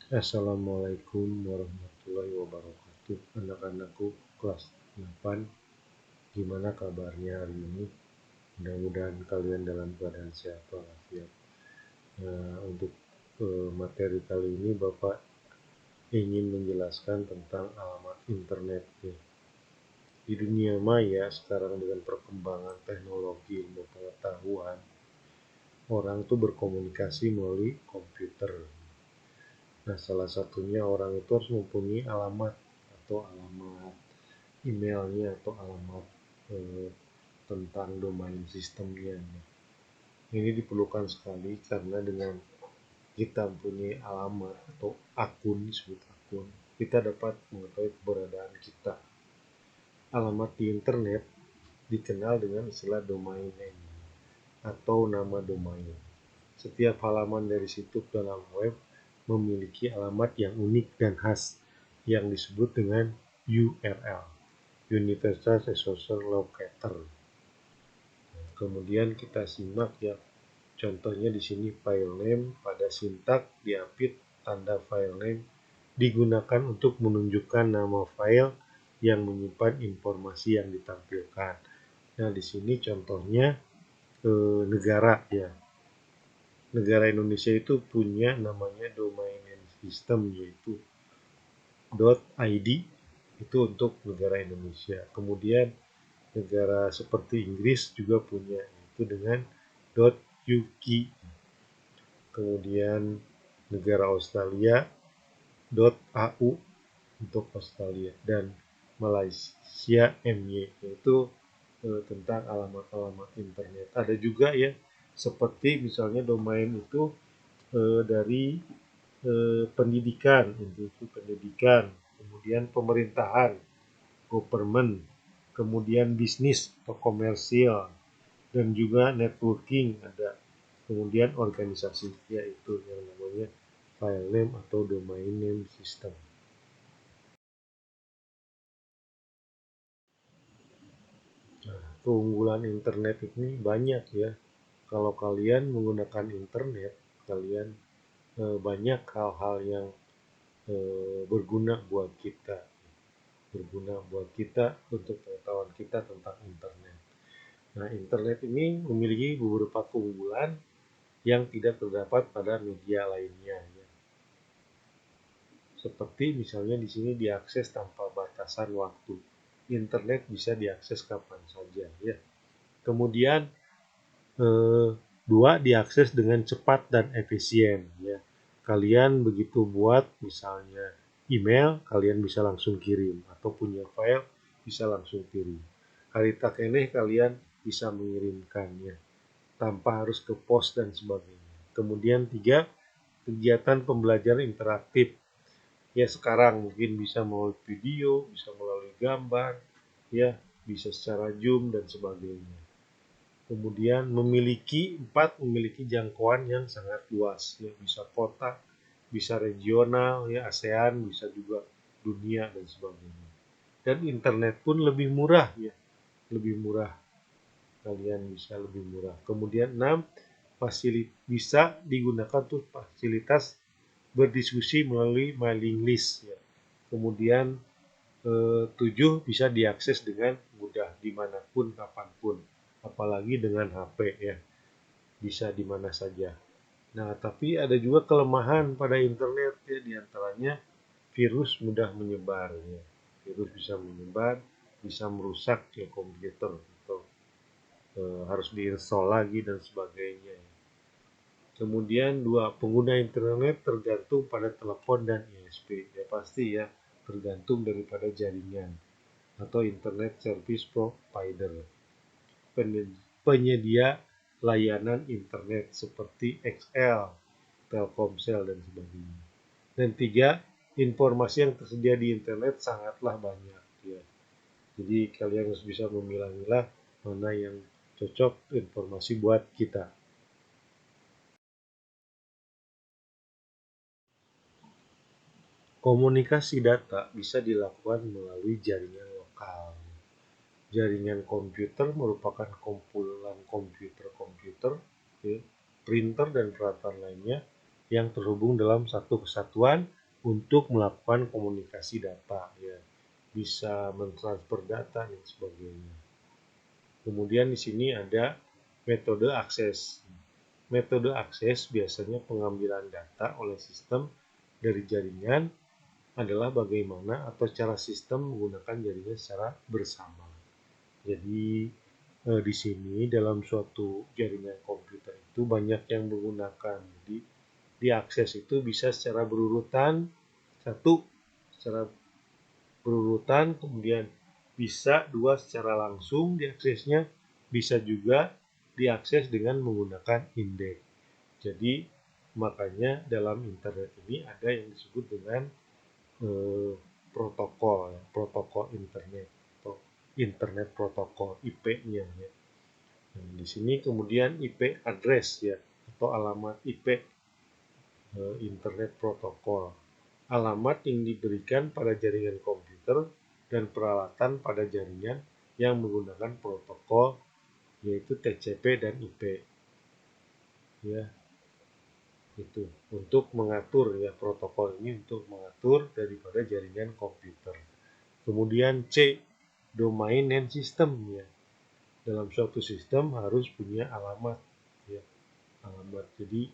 Assalamualaikum warahmatullahi wabarakatuh. Anak-anakku kelas 8, gimana kabarnya hari ini? Mudah-mudahan kalian dalam keadaan sehat walafiat. Untuk materi kali ini Bapak ingin menjelaskan tentang alamat internet. Di dunia maya sekarang dengan perkembangan teknologi ilmu pengetahuan, orang tuh berkomunikasi melalui komputer. Nah, salah satunya orang itu harus mempunyai alamat atau alamat emailnya atau alamat eh, tentang domain sistemnya. Ini diperlukan sekali karena dengan kita mempunyai alamat atau akun, disebut akun, kita dapat mengetahui keberadaan kita. Alamat di internet dikenal dengan istilah domain name atau nama domain. Setiap halaman dari situs dalam web memiliki alamat yang unik dan khas yang disebut dengan URL, Universal Resource Locator. Kemudian kita simak ya, contohnya di sini file name pada sintak diapit tanda file name digunakan untuk menunjukkan nama file yang menyimpan informasi yang ditampilkan. Nah, di sini contohnya negara ya. Negara Indonesia itu punya namanya domain name system yaitu .id itu untuk negara Indonesia. Kemudian negara seperti Inggris juga punya itu dengan .uk. Kemudian negara Australia .au untuk Australia dan Malaysia MY yaitu tentang alamat-alamat internet. Ada juga ya seperti misalnya domain itu dari pendidikan, itu pendidikan, kemudian pemerintahan, government, kemudian bisnis atau komersial, dan juga networking ada, kemudian organisasi, yaitu yang namanya file name atau domain name system. Nah, keunggulan internet ini banyak ya. Kalau kalian menggunakan internet, kalian banyak hal-hal yang berguna buat kita, untuk pengetahuan kita tentang internet. Nah, internet ini memiliki beberapa keunggulan yang tidak terdapat pada media lainnya. Ya. Seperti misalnya di sini diakses tanpa batasan waktu. Internet bisa diakses kapan saja. Ya. Kemudian dua, diakses dengan cepat dan efisien. Ya. Kalian begitu buat misalnya email, kalian bisa langsung kirim, atau punya file bisa langsung kirim. Harita keneh kalian bisa mengirimkannya tanpa harus ke pos dan sebagainya. Kemudian tiga, kegiatan pembelajaran interaktif. Ya sekarang mungkin bisa melalui video, bisa melalui gambar, ya bisa secara Zoom dan sebagainya. Kemudian memiliki jangkauan yang sangat luas, ya bisa kota, bisa regional, ya ASEAN, bisa juga dunia dan sebagainya. Dan internet pun lebih murah ya, lebih murah. Kalian bisa lebih murah. Kemudian 6, bisa digunakan untuk fasilitas berdiskusi melalui mailing list ya. Kemudian 7, bisa diakses dengan mudah dimanapun kapanpun, apalagi dengan HP ya, bisa di mana saja. Nah, tapi ada juga kelemahan pada internet ya, diantaranya virus mudah menyebar ya. Virus bisa menyebar, bisa merusak ya komputer atau harus diinstal lagi dan sebagainya. Kemudian dua, pengguna internet tergantung pada telepon dan ISP. Ya pasti ya, tergantung daripada jaringan atau internet service provider. Penyedia layanan internet seperti XL, Telkomsel dan sebagainya. Dan tiga, informasi yang tersedia di internet sangatlah banyak ya. Jadi kalian harus bisa memilah-milah mana yang cocok informasi buat kita. Komunikasi data bisa dilakukan melalui jaringan lokal. Jaringan komputer merupakan kumpulan komputer-komputer, ya, printer dan peralatan lainnya yang terhubung dalam satu kesatuan untuk melakukan komunikasi data, ya, bisa mentransfer data dan sebagainya. Kemudian di sini ada metode akses. Metode akses biasanya pengambilan data oleh sistem dari jaringan adalah bagaimana atau cara sistem menggunakan jaringan secara bersama. Jadi di sini dalam suatu jaringan komputer itu banyak yang menggunakan. Jadi diakses itu bisa secara berurutan, satu secara berurutan, kemudian bisa dua secara langsung diaksesnya, bisa juga diakses dengan menggunakan indeks. Jadi makanya dalam internet ini ada yang disebut dengan protokol, ya, protokol internet atau internet protokol IP-nya. Ya. Nah, di sini kemudian IP address, ya, atau alamat IP internet protokol. Alamat yang diberikan pada jaringan komputer dan peralatan pada jaringan yang menggunakan protokol yaitu TCP dan IP. Ya, itu untuk mengatur, ya, protokol ini untuk mengatur daripada jaringan komputer. Kemudian C, domain name system, ya. Dalam suatu sistem harus punya alamat, ya, alamat. Jadi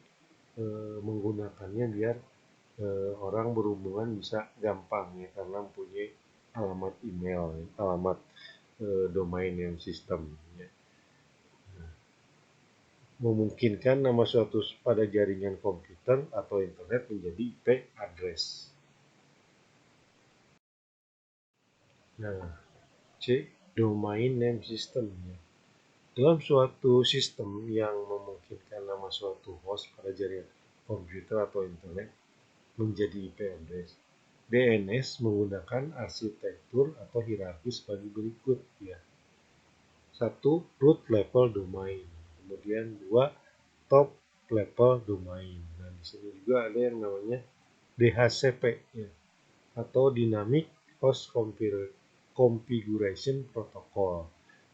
menggunakannya biar orang berhubungan bisa gampang, ya, karena mempunyai alamat email, ya, alamat domain name system, ya. Memungkinkan nama suatu pada jaringan komputer atau internet menjadi IP address. Nah, C, domain name system, ya. Dalam suatu sistem yang memungkinkan nama suatu host pada jaringan komputer atau internet menjadi IP address, DNS menggunakan arsitektur atau hierarki sebagai berikut, ya. 1. Root level domain. Kemudian 2. Top level domain. Nah, di sini juga ada yang namanya DHCP, ya, atau Dynamic Host Configuration Protocol.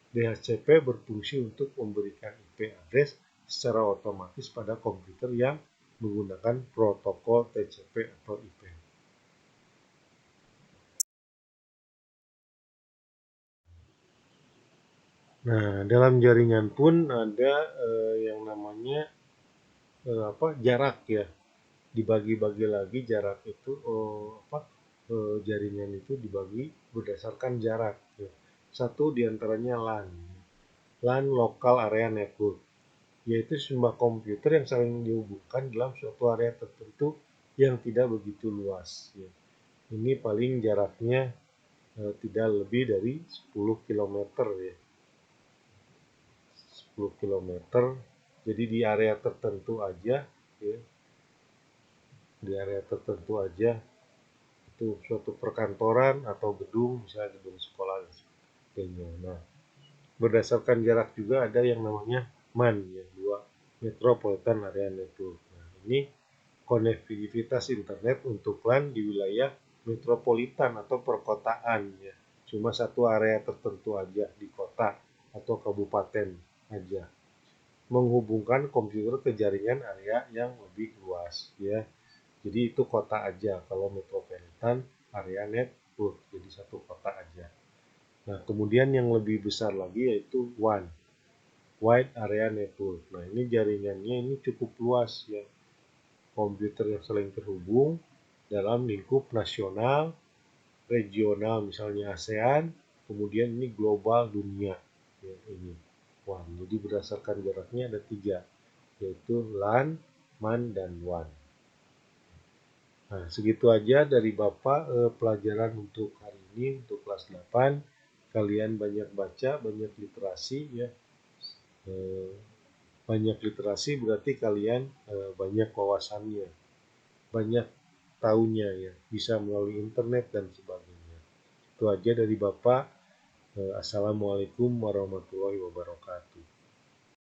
DHCP berfungsi untuk memberikan IP address secara otomatis pada komputer yang menggunakan protokol TCP atau IP. Nah, dalam jaringan pun ada yang namanya jarak, ya. Dibagi-bagi lagi jarak itu, jaringan itu dibagi berdasarkan jarak, ya. Satu diantaranya LAN. LAN Local Area Network, yaitu sebuah komputer yang saling dihubungkan dalam suatu area tertentu yang tidak begitu luas, ya. Ini paling jaraknya tidak lebih dari 10 km, ya. 10 km. Jadi di area tertentu aja, ya. Di area tertentu aja itu suatu perkantoran atau gedung, misalnya gedung sekolah dan sebagainya. Nah, berdasarkan jarak juga ada yang namanya MAN, ya, dua Metropolitan Area Network. Nah, ini konektivitas internet untuk LAN di wilayah metropolitan atau perkotaan, ya. Cuma satu area tertentu aja di kota atau kabupaten aja. Menghubungkan komputer ke jaringan area yang lebih luas, ya. Jadi itu kota aja kalau metropolitan area network, jadi satu kota aja. Nah, kemudian yang lebih besar lagi yaitu WAN, Wide Area Network. Nah, ini jaringannya ini cukup luas, ya. Komputer yang saling terhubung dalam lingkup nasional, regional, misalnya ASEAN, kemudian ini global dunia, ya, ini WAN. Jadi berdasarkan jaraknya ada 3, yaitu LAN, MAN, dan WAN. Nah, segitu aja dari Bapak pelajaran untuk hari ini, untuk kelas 8. Kalian banyak baca, banyak literasi, ya. Banyak literasi berarti kalian banyak wawasannya, banyak tahunya, ya, bisa melalui internet dan sebagainya. Itu aja dari Bapak. Assalamualaikum warahmatullahi wabarakatuh.